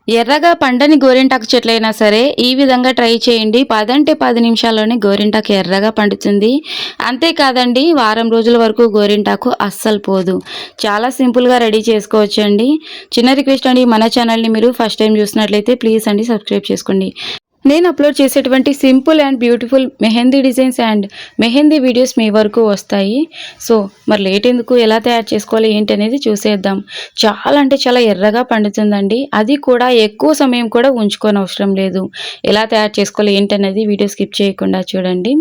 ఎర్రగా పండని గోరింటాకు చెట్లైనా సరే ఈ విధంగా ట్రై చేయండి. 10 అంటే 10 నిమిషాల్లోనే గోరింటాకు ఎర్రగా పండుతుంది. అంతేకాదండి, వారం రోజుల వరకు గోరింటాకు అస్సలు పోదు. చాలా సింపుల్‌గా రెడీ చేసుకోవచ్చండి. చిన్న రిక్వెస్ట్ అండి, మన ఛానల్‌ని మీరు ఫస్ట్ టైం చూసినట్లయితే ప్లీజ్ అండి సబ్స్క్రైబ్ చేసుకోండి. నేను అప్లోడ్ చేసేటువంటి simple and beautiful mehndi designs and mehndi videos మీ వరకు వస్తాయి. సో మరి లేట్ ఎందుకు, ఎలా తయారు చేసుకోవాలి ఏంటి అనేది చూసేద్దాం. చాలా అంటే చాలా ఎర్రగా పండుతుందండి. అది కూడా ఎక్కువ సమయం కూడా ఉంచుకోనవసరం లేదు. ఎలా తయారు చేసుకోవాలి ఏంటి అనేది వీడియో స్కిప్ చేయకుండా చూడండి.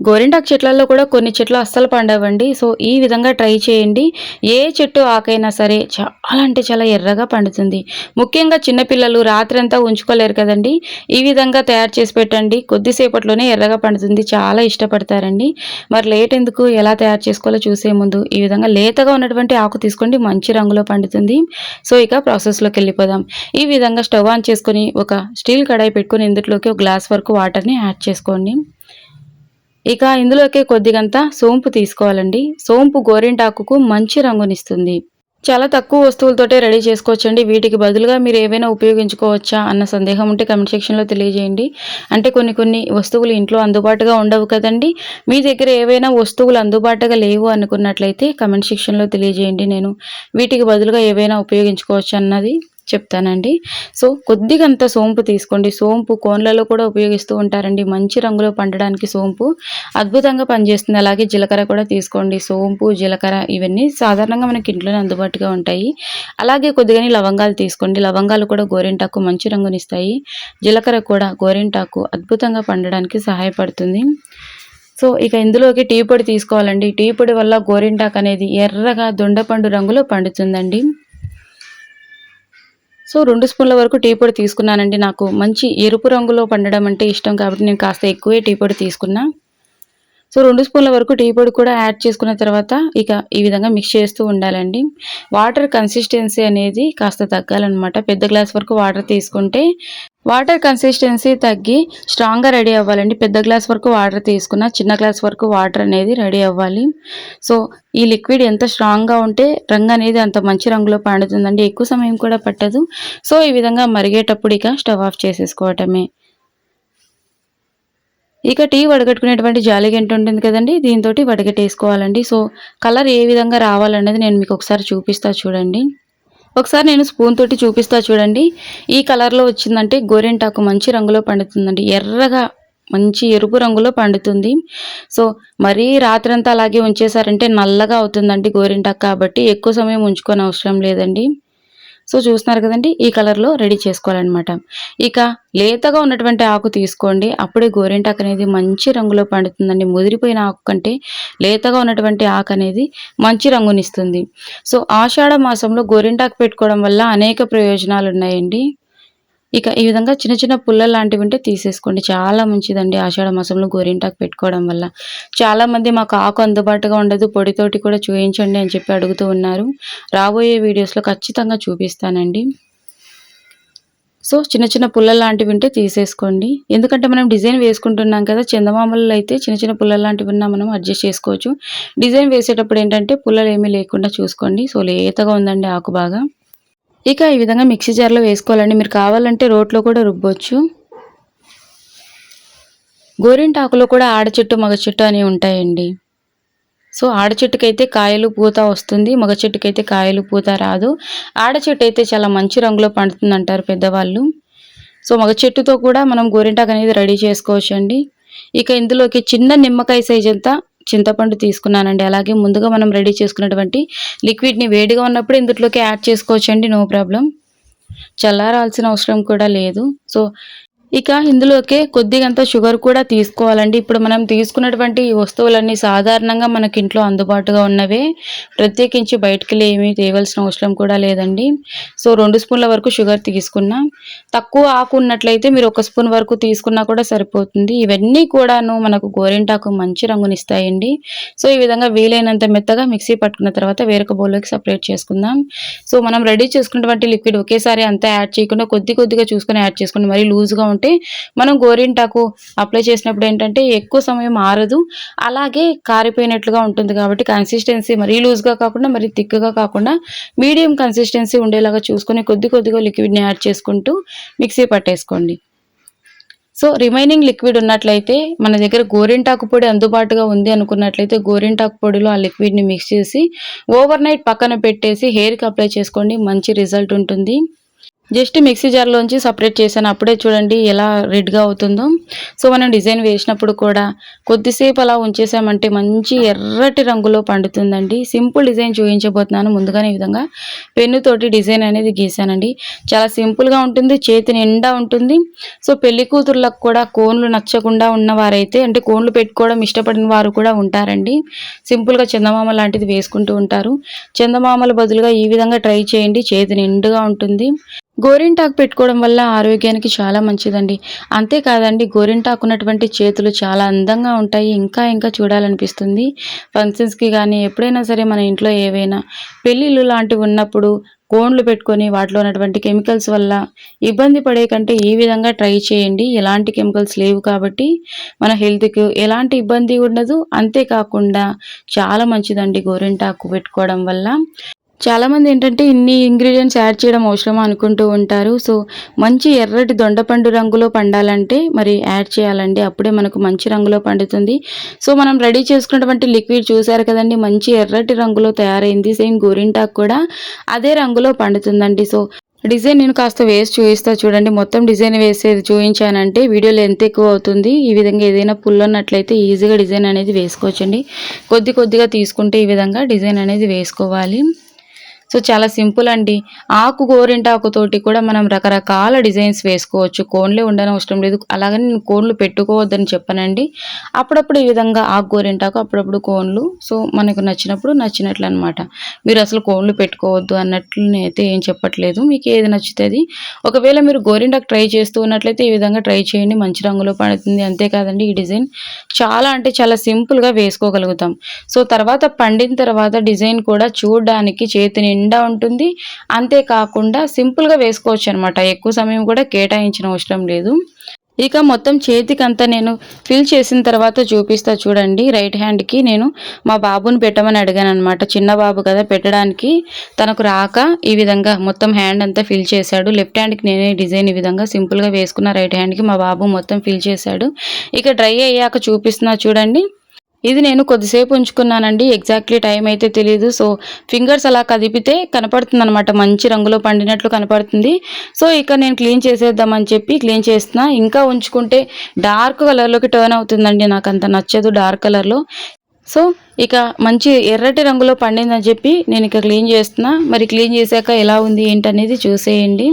గోరింటాకు చెట్లలో కూడా కొన్ని చెట్లు అస్సలు పండవండి. సో ఈ విధంగా ట్రై చేయండి. ఏ చెట్టు ఆకైనా సరే చాలా అంటే చాలా ఎర్రగా పండుతుంది. ముఖ్యంగా చిన్నపిల్లలు రాత్రంతా ఉంచుకోలేరు కదండి. ఈ విధంగా తయారు చేసి పెట్టండి, కొద్దిసేపట్లోనే ఎర్రగా పండుతుంది. చాలా ఇష్టపడతారండి. మరి లేట్ ఎందుకు, ఎలా తయారు చేసుకోవాలో చూసే ముందు ఈ విధంగా లేతగా ఉన్నటువంటి ఆకు తీసుకోండి, మంచి రంగులో పండుతుంది. సో ఇక ప్రాసెస్లోకి వెళ్ళిపోదాం. ఈ విధంగా స్టవ్ ఆన్ చేసుకొని ఒక స్టీల్ కడాయి పెట్టుకొని ఇందులోకి ఒక గ్లాస్ వరకు వాటర్ని యాడ్ చేసుకోండి. ఇక ఇందులోకి కొద్దిగంత సోంపు తీసుకోవాలండి. సోంపు గోరింటాకుకు మంచి రంగునిస్తుంది. చాలా తక్కువ వస్తువులతోటే రెడీ చేసుకోవచ్చండి. వీటికి బదులుగా మీరు ఏవైనా ఉపయోగించుకోవచ్చా అన్న సందేహం ఉంటే కమెంట్ సెక్షన్లో తెలియజేయండి. అంటే కొన్ని వస్తువులు ఇంట్లో అందుబాటుగా ఉండవు కదండి. మీ దగ్గర ఏవైనా వస్తువులు అందుబాటుగా లేవు అనుకున్నట్లయితే కమెంట్ సెక్షన్లో తెలియజేయండి. నేను వీటికి బదులుగా ఏవైనా ఉపయోగించుకోవచ్చు అన్నది చెప్తానండి. సో కొద్దిగంత సోంపు తీసుకోండి. సోంపు కోన్లలో కూడా ఉపయోగిస్తూ ఉంటారండి. మంచి రంగులో పండడానికి సోంపు అద్భుతంగా పనిచేస్తుంది. అలాగే జీలకర్ర కూడా తీసుకోండి. సోంపు, జీలకర్ర ఇవన్నీ సాధారణంగా మనకి ఇంట్లోనే అందుబాటుగా ఉంటాయి. అలాగే కొద్దిగాని లవంగాలు తీసుకోండి. లవంగాలు కూడా గోరింటాకు మంచి రంగునిస్తాయి. జీలకర్ర కూడా గోరింటాకు అద్భుతంగా పండడానికి సహాయపడుతుంది. సో ఇక ఇందులోకి టీ పొడి తీసుకోవాలండి. టీ పొడి వల్ల గోరింటాకు అనేది ఎర్రగా దొండపండు రంగులో పండుతుందండి. సో 2 స్పూన్ల వరకు టీ పొడి తీసుకున్నానండి. నాకు మంచి ఎరుపు రంగులో పండడం అంటే ఇష్టం కాబట్టి నేను కాస్త ఎక్కువే టీ పొడి తీసుకున్నా. సో 2 స్పూన్ల వరకు టీ పొడి కూడా యాడ్ చేసుకున్న తర్వాత ఇక ఈ విధంగా మిక్స్ చేస్తూ ఉండాలండి. వాటర్ కన్సిస్టెన్సీ అనేది కాస్త తగ్గాలన్నమాట. పెద్ద గ్లాస్ వరకు వాటర్ తీసుకుంటే వాటర్ కన్సిస్టెన్సీ తగ్గి స్ట్రాంగ్గా రెడీ అవ్వాలండి. పెద్ద గ్లాస్ వరకు వాటర్ తీసుకున్న చిన్న గ్లాస్ వరకు వాటర్ అనేది రెడీ అవ్వాలి. సో ఈ లిక్విడ్ ఎంత స్ట్రాంగ్గా ఉంటే రంగు అనేది అంత మంచి రంగులో పండుతుందండి. ఎక్కువ సమయం కూడా పట్టదు. సో ఈ విధంగా మరిగేటప్పుడు ఇక స్టవ్ ఆఫ్ చేసేసుకోవటమే. ఇక టీ వడగట్టుకునేటువంటి జాలిగంట ఉంటుంది కదండి, దీంతో వడగట్టేసుకోవాలండి. సో కలర్ ఏ విధంగా రావాలన్నది నేను మీకు ఒకసారి చూపిస్తా చూడండి. ఒకసారి నేను స్పూన్ తోటి చూపిస్తా చూడండి. ఈ కలర్లో వచ్చిందంటే గోరింటాకు మంచి రంగులో పండుతుందండి. ఎర్రగా మంచి ఎరుపు రంగులో పండుతుంది. సో మరీ రాత్రంతా అలాగే ఉంచేసారంటే నల్లగా అవుతుందండి గోరింటాకు, కాబట్టి ఎక్కువ సమయం ఉంచుకొని అవసరం లేదండి. సో చూస్తున్నారు కదండి, ఈ కలర్లో రెడీ చేసుకోవాలన్నమాట. ఇక లేతగా ఉన్నటువంటి ఆకు తీసుకోండి. అప్పుడే గోరింటాకు అనేది మంచి రంగులో పండుతుందండి. ముదిరిపోయిన ఆకు కంటే లేతగా ఉన్నటువంటి ఆకు అనేది మంచి రంగునిస్తుంది. సో ఆషాఢ మాసంలో గోరింటాకు పెట్టుకోవడం వల్ల అనేక ప్రయోజనాలు ఉన్నాయండి. ఇక ఈ విధంగా చిన్న చిన్న పుల్లలు లాంటివి ఉంటే తీసేసుకోండి. చాలా మంచిదండి ఆషాఢ మాసంలో గోరింటాకు పెట్టుకోవడం వల్ల. చాలామంది మాకు ఆకు అందుబాటుగా ఉండదు, పొడితోటి కూడా చూయించండి అని చెప్పి అడుగుతూ ఉన్నారు. రాబోయే వీడియోస్లో ఖచ్చితంగా చూపిస్తానండి. సో చిన్న చిన్న పుల్లలు లాంటివి ఉంటే తీసేసుకోండి. ఎందుకంటే మనం డిజైన్ వేసుకుంటున్నాం కదా, చందమామలలో అయితే చిన్న చిన్న పుల్లలు లాంటివి ఉన్నా మనం అడ్జస్ట్ చేసుకోవచ్చు. డిజైన్ వేసేటప్పుడు ఏంటంటే పుల్లలు ఏమీ లేకుండా చూసుకోండి. సో లేతగా ఉందండి ఆకు బాగా. ఇక ఈ విధంగా మిక్సీ జార్లో వేసుకోవాలండి. మీరు కావాలంటే రోట్లో కూడా రుబ్బొచ్చు. గోరింటాకులో కూడా ఆడ చెట్టు మగ చెట్టు అని ఉంటాయండి. సో ఆడ చెట్టుకైతే కాయలు పూత వస్తుంది, మగ చెట్టుకైతే కాయలు పూత రాదు. ఆడ చెట్టు అయితే చాలా మంచి రంగులో పండుతుంది అంటారు పెద్దవాళ్ళు. సో మగ చెట్టుతో కూడా మనం గోరింటాకు అనేది రెడీ చేసుకోవచ్చండి. ఇక ఇందులోకి చిన్న నిమ్మకాయ సైజ్ అంతా చింతపండు తీసుకున్నానండి. అలాగే ముందుగా మనం రెడీ చేసుకున్నటువంటి లిక్విడ్ని వేడిగా ఉన్నప్పుడు ఇందులోకి యాడ్ చేసుకోవచ్చండి, నో ప్రాబ్లం. చల్లారాల్సిన అవసరం కూడా లేదు. సో ఇక ఇందులోకే కొద్దిగంత షుగర్ కూడా తీసుకోవాలండి. ఇప్పుడు మనం తీసుకున్నటువంటి వస్తువులన్నీ సాధారణంగా మనకి ఇంట్లో అందుబాటుగా ఉన్నవే, ప్రత్యేకించి బయటకెళ్ళి ఏమీ తేవాల్సిన అవసరం కూడా లేదండి. సో 2 స్పూన్ల వరకు షుగర్ తీసుకున్నా. తక్కువ ఆకు ఉన్నట్లయితే మీరు 1 స్పూన్ వరకు తీసుకున్నా కూడా సరిపోతుంది. ఇవన్నీ కూడాను మనకు గోరింటాకు మంచి రంగునిస్తాయండి. సో ఈ విధంగా వీలైనంత మెత్తగా మిక్సీ పట్టుకున్న తర్వాత వేరొక బౌల్లోకి సపరేట్ చేసుకుందాం. సో మనం రెడీ చేసుకున్నటువంటి లిక్విడ్ ఒకేసారి అంతా యాడ్ చేయకుండా కొద్దిగా చూసుకొని యాడ్ చేసుకోండి. మరీ లూజ్గా ఉంటే ఎందుకంటే మనం గోరింటాకు అప్లై చేసినప్పుడు ఏంటంటే ఎక్కువ సమయం ఆరదు, అలాగే కారిపోయినట్లుగా ఉంటుంది కాబట్టి కన్సిస్టెన్సీ మరీ లూజ్గా కాకుండా మరీ థిక్గా కాకుండా మీడియం కన్సిస్టెన్సీ ఉండేలాగా చూసుకొని కొద్దిగా లిక్విడ్ని యాడ్ చేసుకుంటూ మిక్సీ పట్టేసుకోండి. సో రిమైనింగ్ లిక్విడ్ ఉన్నట్లయితే మన దగ్గర గోరింటాకు పొడి అందుబాటుగా ఉంది అనుకున్నట్లయితే గోరింటాకు పొడిలో ఆ లిక్విడ్ని మిక్స్ చేసి ఓవర్ నైట్ పక్కన పెట్టేసి హెయిర్కి అప్లై చేసుకోండి, మంచి రిజల్ట్ ఉంటుంది. జస్ట్ మిక్సీ జార్లోంచి సపరేట్ చేశాను, అప్పుడే చూడండి ఎలా రెడ్గా అవుతుందో. సో మనం డిజైన్ వేసినప్పుడు కూడా కొద్దిసేపు అలా ఉంచేసామంటే మంచి ఎర్రటి రంగులో పండుతుందండి. సింపుల్ డిజైన్ చూపించబోతున్నాను. ముందుగానే ఈ విధంగా పెన్నుతోటి డిజైన్ అనేది గీసానండి. చాలా సింపుల్గా ఉంటుంది, చేతి నిండా ఉంటుంది. సో పెళ్లి కూతుర్లకు కూడా కోన్లు నచ్చకుండా ఉన్నవారైతే, అంటే కోన్లు పెట్టుకోవడం ఇష్టపడిన వారు కూడా ఉంటారండి. సింపుల్గా చందమామ లాంటిది వేసుకుంటూ ఉంటారు. చందమామల బదులుగా ఈ విధంగా ట్రై చేయండి, చేతి నిండుగా ఉంటుంది. గోరింటాకు పెట్టుకోవడం వల్ల ఆరోగ్యానికి చాలా మంచిదండి. అంతేకాదండి, గోరింటాకు ఉన్నటువంటి చేతులు చాలా అందంగా ఉంటాయి, ఇంకా చూడాలనిపిస్తుంది. ఫంక్షన్స్కి కానీ ఎప్పుడైనా సరే మన ఇంట్లో ఏవైనా పెళ్ళిళ్ళు లాంటివి ఉన్నప్పుడు కోన్లు పెట్టుకొని వాటిలో ఉన్నటువంటి కెమికల్స్ వల్ల ఇబ్బంది పడే కంటే ఈ విధంగా ట్రై చేయండి. ఎలాంటి కెమికల్స్ లేవు కాబట్టి మన హెల్త్కి ఎలాంటి ఇబ్బంది ఉండదు. అంతేకాకుండా చాలా మంచిదండి గోరింటాకు పెట్టుకోవడం వల్ల. చాలామంది ఏంటంటే ఇన్ని ఇంగ్రీడియంట్స్ యాడ్ చేయడం అవసరమా అనుకుంటూ ఉంటారు. సో మంచి ఎర్రటి దొండపండు రంగులో పండాలంటే మరి యాడ్ చేయాలండి, అప్పుడే మనకు మంచి రంగులో పండుతుంది. సో మనం రెడీ చేసుకున్నటువంటి లిక్విడ్ చూసారు కదండి, మంచి ఎర్రటి రంగులో తయారైంది. సేమ్ గోరింటాకు కూడా అదే రంగులో పండుతుందండి. సో డిజైన్ నేను కాస్త వేసి చూపిస్తా చూడండి. మొత్తం డిజైన్ వేసేది చూపించానంటే వీడియోలో ఎంత ఎక్కువ అవుతుంది. ఈ విధంగా ఏదైనా పుల్ ఉన్నట్లయితే ఈజీగా డిజైన్ అనేది వేసుకోవచ్చండి. కొద్దిగా తీసుకుంటే ఈ విధంగా డిజైన్ అనేది వేసుకోవాలి. సో చాలా సింపుల్ అండి. గోరింటాకుతోటి కూడా మనం రకరకాల డిజైన్స్ వేసుకోవచ్చు, కోన్లే ఉండనవసరం లేదు. అలాగని నేను కోన్లు పెట్టుకోవద్దని చెప్పనండి. అప్పుడప్పుడు ఈ విధంగా గోరింటాకు, అప్పుడప్పుడు కోన్లు. సో మనకు నచ్చినట్లు అనమాట. మీరు అసలు కోన్లు పెట్టుకోవద్దు అన్నట్లు నేనైతే ఏం చెప్పట్లేదు, మీకు ఏది నచ్చుతుంది. ఒకవేళ మీరు గోరింటాకు ట్రై చేస్తూ ఉన్నట్లయితే ఈ విధంగా ట్రై చేయండి, మంచి రంగులో పడుతుంది. అంతేకాదండి, ఈ డిజైన్ చాలా సింపుల్గా వేసుకోగలుగుతాం. సో తర్వాత పండిన తర్వాత డిజైన్ కూడా చూడడానికి చేతిని నిండా ఉంటుంది. అంతేకాకుండా సింపుల్గా వేసుకోవచ్చు అనమాట, ఎక్కువ సమయం కూడా కేటాయించిన అవసరం లేదు. ఇక మొత్తం చేతికంతా నేను ఫిల్ చేసిన తర్వాత చూపిస్తా చూడండి. రైట్ హ్యాండ్కి నేను మా బాబుని పెట్టమని అడిగాను అనమాట. చిన్న బాబు కదా, పెట్టడానికి తనకు రాక ఈ విధంగా మొత్తం హ్యాండ్ అంతా ఫిల్ చేశాడు. లెఫ్ట్ హ్యాండ్కి నేనే డిజైన్ ఈ విధంగా సింపుల్గా వేసుకున్న, రైట్ హ్యాండ్కి మా బాబు మొత్తం ఫిల్ చేశాడు. ఇక డ్రై అయ్యాక చూపిస్తున్నా చూడండి. ఇది నేను కొద్దిసేపు ఉంచుకున్నానండి, ఎగ్జాక్ట్లీ టైం అయితే తెలియదు. సో ఫింగర్స్ అలా కదిపితే కనపడుతుంది అనమాట, మంచి రంగులో పండినట్లు కనపడుతుంది. సో ఇక నేను క్లీన్ చేసేద్దామని చెప్పి క్లీన్ చేస్తున్నా. ఇంకా ఉంచుకుంటే డార్క్ కలర్లోకి టర్న్ అవుతుందండి, నాకు అంత నచ్చదు డార్క్ కలర్లో. సో ఇక మంచి ఎర్రటి రంగులో పండిందని చెప్పి నేను ఇక క్లీన్ చేస్తున్నా. మరి క్లీన్ చేశాక ఎలా ఉంది ఏంటనేది చూసేయండి.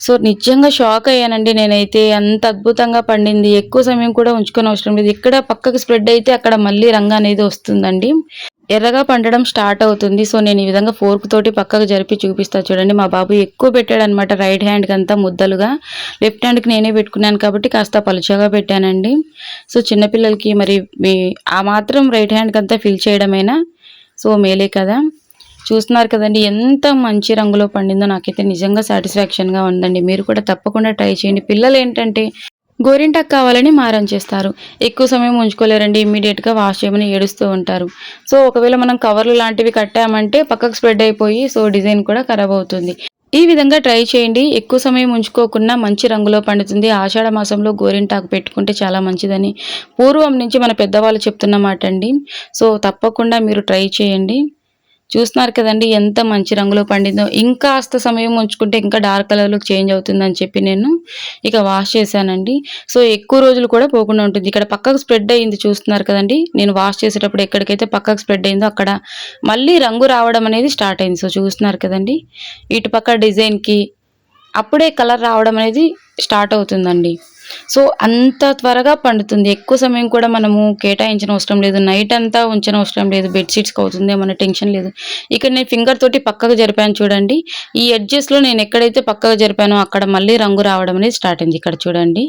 సో నిజంగా షాక్ అయ్యానండి నేనైతే, అంత అద్భుతంగా పండింది. ఎక్కువ సమయం కూడా ఉంచుకొని అవసరం లేదు. ఇక్కడ పక్కకు స్ప్రెడ్ అయితే అక్కడ మళ్ళీ రంగు అనేది వస్తుందండి, ఎర్రగా పండడం స్టార్ట్ అవుతుంది. సో నేను ఈ విధంగా ఫోర్క్ తోటి పక్కకు జరిపి చూపిస్తా చూడండి. మా బాబు ఎక్కువ పెట్టాడు అనమాట, రైట్ హ్యాండ్కి అంతా ముద్దలుగా. లెఫ్ట్ హ్యాండ్కి నేనే పెట్టుకున్నాను కాబట్టి కాస్త పలుచగా పెట్టానండి. సో చిన్నపిల్లలకి మరి ఆ మాత్రం రైట్ హ్యాండ్కి అంతా ఫిల్ చేయడమేనా, సో మేలే కదా. చూస్తున్నారు కదండి ఎంత మంచి రంగులో పండిందో, నాకైతే నిజంగా సాటిస్ఫాక్షన్గా ఉందండి. మీరు కూడా తప్పకుండా ట్రై చేయండి. పిల్లలు ఏంటంటే గోరింటాకు కావాలని మారం చేస్తారు, ఎక్కువ సమయం ఉంచుకోలేరండి, ఇమ్మీడియట్గా వాష్ చేయమని ఏడుస్తూ ఉంటారు. సో ఒకవేళ మనం కవర్లు లాంటివి కట్టామంటే పక్కకు స్ప్రెడ్ అయిపోయి సో డిజైన్ కూడా ఖరాబ్ అవుతుంది. ఈ విధంగా ట్రై చేయండి, ఎక్కువ సమయం ఉంచుకోకుండా మంచి రంగులో పండుతుంది. ఆషాఢ మాసంలో గోరింటాకు పెట్టుకుంటే చాలా మంచిదని పూర్వం నుంచి మన పెద్దవాళ్ళు చెప్తున్న మాట అండి. సో తప్పకుండా మీరు ట్రై చేయండి. చూస్తున్నారు కదండి ఎంత మంచి రంగులో పండిందో. ఇంకాస్త సమయం ఉంచుకుంటే ఇంకా డార్క్ కలర్లోకి చేంజ్ అవుతుందని చెప్పి నేను ఇక వాష్ చేశానండి. సో ఎక్కువ రోజులు కూడా పోకుండా ఉంటుంది. ఇక్కడ పక్కకు స్ప్రెడ్ అయ్యింది చూస్తున్నారు కదండి, నేను వాష్ చేసేటప్పుడు ఎక్కడికైతే పక్కకు స్ప్రెడ్ అయిందో అక్కడ మళ్ళీ రంగు రావడం అనేది స్టార్ట్ అయింది. సో చూస్తున్నారు కదండి, ఇటు పక్క డిజైన్కి అప్పుడే కలర్ రావడం అనేది స్టార్ట్ అవుతుందండి. సో అంత త్వరగా పండుతుంది, ఎక్కువ సమయం కూడా మనము కేటాయించిన అవసరం లేదు, నైట్ అంతా ఉంచిన అవసరం లేదు, బెడ్షీట్స్కి అవుతుంది మన టెన్షన్ లేదు. ఇక్కడ నేను ఫింగర్ తోటి పక్కకు జరిపాను చూడండి, ఈ ఎడ్జెస్లో నేను ఎక్కడైతే పక్కకు జరిపానో అక్కడ మళ్ళీ రంగు రావడం అనేది స్టార్ట్ అయింది. ఇక్కడ చూడండి,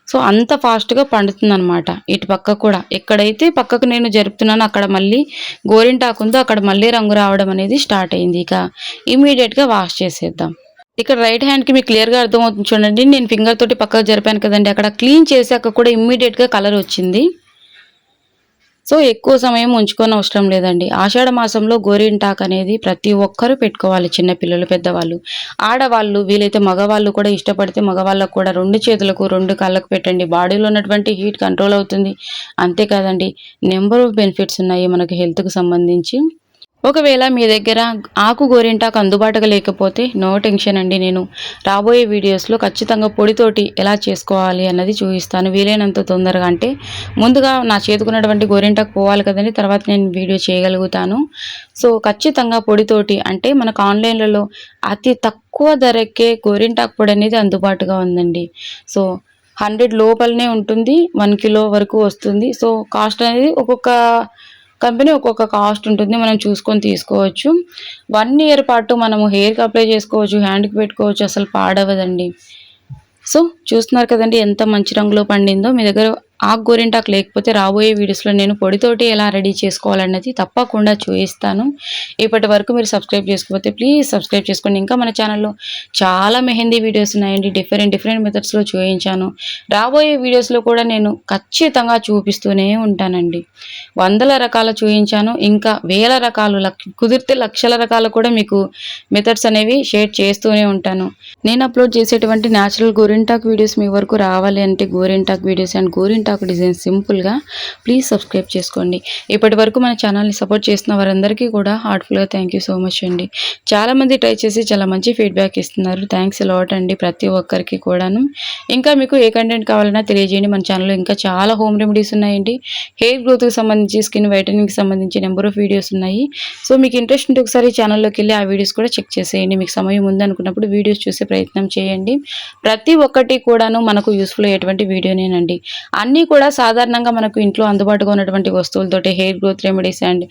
సో అంత ఫాస్ట్గా పండుతుంది అనమాట. ఇటు పక్క కూడా ఎక్కడైతే పక్కకు నేను జరుపుతున్నానో అక్కడ మళ్ళీ గోరింటాకు ఉందో అక్కడ మళ్ళీ రంగు రావడం అనేది స్టార్ట్ అయింది. ఇక ఇమీడియట్గా వాష్ చేసేద్దాం. ఇక్కడ రైట్ హ్యాండ్‌కి మీకు క్లియర్‌గా అర్థమవుతుంది చూడండి. నేను ఫింగర్ తోటి పక్కకు జరిపాను కదండీ! అక్కడ క్లీన్ చేశాక కూడా ఇమ్మీడియేట్‌గా కలర్ వచ్చింది. సో, ఎక్కువ సమయం ఉంచుకోనవసరం లేదండి. ఆషాఢ మాసంలో గోరింటాకు అనేది ప్రతి ఒక్కరు పెట్టుకోవాలి. చిన్న పిల్లలు, పెద్దవాళ్ళు. ఆడవాళ్ళు వీలైతే మగవాళ్ళు కూడా ఇష్టపడితే మగవాళ్ళకు కూడా 2 చేతులకు, 2 కాళ్ళకు పెట్టండి. బాడీలో ఉన్నటువంటి హీట్ కంట్రోల్ అవుతుంది. అంతే కాదండి, నంబర్ ఆఫ్ బెనిఫిట్స్ ఉన్నాయి మనకు హెల్త్‌కి సంబంధించి. ఒకవేళ మీ దగ్గర ఆకు గోరింటాకు అందుబాటులో లేకపోతే నో టెన్షన్ అండి. నేను రాబోయే వీడియోస్‌లో ఖచ్చితంగా పొడితోటి ఎలా చేసుకోవాలి అన్నది చూపిస్తాను. వీలైనంత తొందరగా అంటే ముందుగా నా చేతికున్నటువంటి గోరింటాకు పోవాలి కదండీ! తర్వాత నేను వీడియో చేయగలుగుతాను. సో, ఖచ్చితంగా పొడితోటి అంటే మనకు ఆన్‌లైన్‌లలో అతి తక్కువ ధరకే గోరింటాకు పొడి అనేది అందుబాటుగా ఉందండి. సో, 100 లోపలనే ఉంటుంది. 1 కిలో వరకు వస్తుంది. సో, కాస్ట్ అనేది ఒక్కొక్క కంపెనీ ఒక్కొక్క కాస్ట్ ఉంటుంది. మనం చూసుకొని తీసుకోవచ్చు. 1 ఇయర్ పాటు మనము హెయిర్‌కి అప్లై చేసుకోవచ్చు, హ్యాండ్‌కి పెట్టుకోవచ్చు. అసలు పాడవదండి. సో, చూస్తున్నారు కదండీ ఎంత మంచి రంగులో పండిందో. మీ దగ్గర ఆకు గోరింటాకు లేకపోతే రాబోయే వీడియోస్‌లో నేను పొడితోటి ఎలా రెడీ చేసుకోవాలన్నది తప్పకుండా చూయిస్తాను. ఇప్పటి వరకు మీరు సబ్స్క్రైబ్ చేసుకోకపోతే ప్లీజ్ సబ్స్క్రైబ్ చేసుకోండి. ఇంకా మన ఛానల్‌లో చాలా మెహందీ వీడియోస్ ఉన్నాయండి. డిఫరెంట్ మెథడ్స్‌లో చూయించాను. రాబోయే వీడియోస్‌లో కూడా నేను ఖచ్చితంగా చూపిస్తూనే ఉంటానండి. వందల రకాలు చూయించాను. ఇంకా వేల రకాలు కుదిరితే లక్షల రకాలు కూడా మీకు మెథడ్స్ అనేవి షేర్ చేస్తూనే ఉంటాను. నేను అప్లోడ్ చేసేటువంటి న్యాచురల్ గోరింటాకు వీడియోస్ మీ వరకు రావాలి అంటే గోరింటాకు వీడియోస్ అండ్ గోరింటాకు డిజైన్ సింపుల్గా ప్లీజ్ సబ్స్క్రైబ్ చేసుకోండి. ఇప్పటి వరకు మన ఛానల్ని సపోర్ట్ చేస్తున్న వారందరికీ కూడా హార్ట్ఫుల్గా థ్యాంక్ యూ సో మచ్ అండి. చాలామంది ట్రై చేసి చాలా మంచి ఫీడ్బ్యాక్ ఇస్తున్నారు. థ్యాంక్స్ లాట్ అండి ప్రతి ఒక్కరికి కూడాను. ఇంకా మీకు ఏ కంటెంట్ కావాలన్నా తెలియజేయండి. మన ఛానల్లో ఇంకా చాలా హోమ్ రెమెడీస్ ఉన్నాయండి. హెయిర్ గ్రోత్కి సంబంధించి, స్కిన్ వైటనింగ్కి సంబంధించి నెంబర్ ఆఫ్ వీడియోస్ ఉన్నాయి. సో, మీకు ఇంట్రెస్ట్ ఉంటే ఒకసారి ఛానల్లోకి వెళ్ళి ఆ వీడియోస్ కూడా చెక్ చేసేయండి. మీకు సమయం ఉందనుకున్నప్పుడు వీడియోస్ చూసే ప్రయత్నం చేయండి. ప్రతి ఒక్కటి కూడాను మనకు యూస్ఫుల్ అయ్యేటువంటి వీడియోనేనండి. అన్నీ కూడా సాధారణంగా మనకు ఇంట్లో అందుబాటుగా ఉన్నటువంటి వస్తువులతోటి హెయిర్ గ్రోత్ రెమెడీస్ అండ్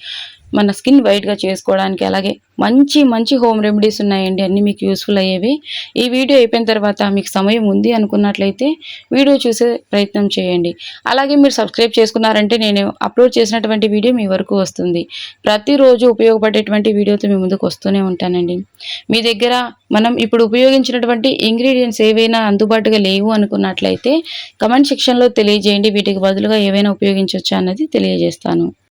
మన స్కిన్ వైట్‌గా చేసుకోవడానికి అలాగే మంచి హోమ్ రెమెడీస్ ఉన్నాయండి. అన్నీ మీకు యూస్ఫుల్ అయ్యేవి. ఈ వీడియో అయిపోయిన తర్వాత మీకు సమయం ఉంది అనుకున్నట్లయితే వీడియో చూసే ప్రయత్నం చేయండి. అలాగే మీరు సబ్స్క్రైబ్ చేసుకున్నారంటే నేను అప్లోడ్ చేసినటువంటి వీడియో మీ వరకు వస్తుంది. ప్రతిరోజు ఉపయోగపడేటువంటి వీడియోతో మీ ముందుకు వస్తూనే ఉంటానండి. మీ దగ్గర మనం ఇప్పుడు ఉపయోగించినటువంటి ఇంగ్రీడియెంట్స్ ఏవైనా అందుబాటుగా లేవు అనుకున్నట్లయితే కామెంట్ సెక్షన్‌లో తెలియజేయండి. వీటికి బదులుగా ఏవైనా ఉపయోగించొచ్చా అన్నది తెలియజేస్తాను.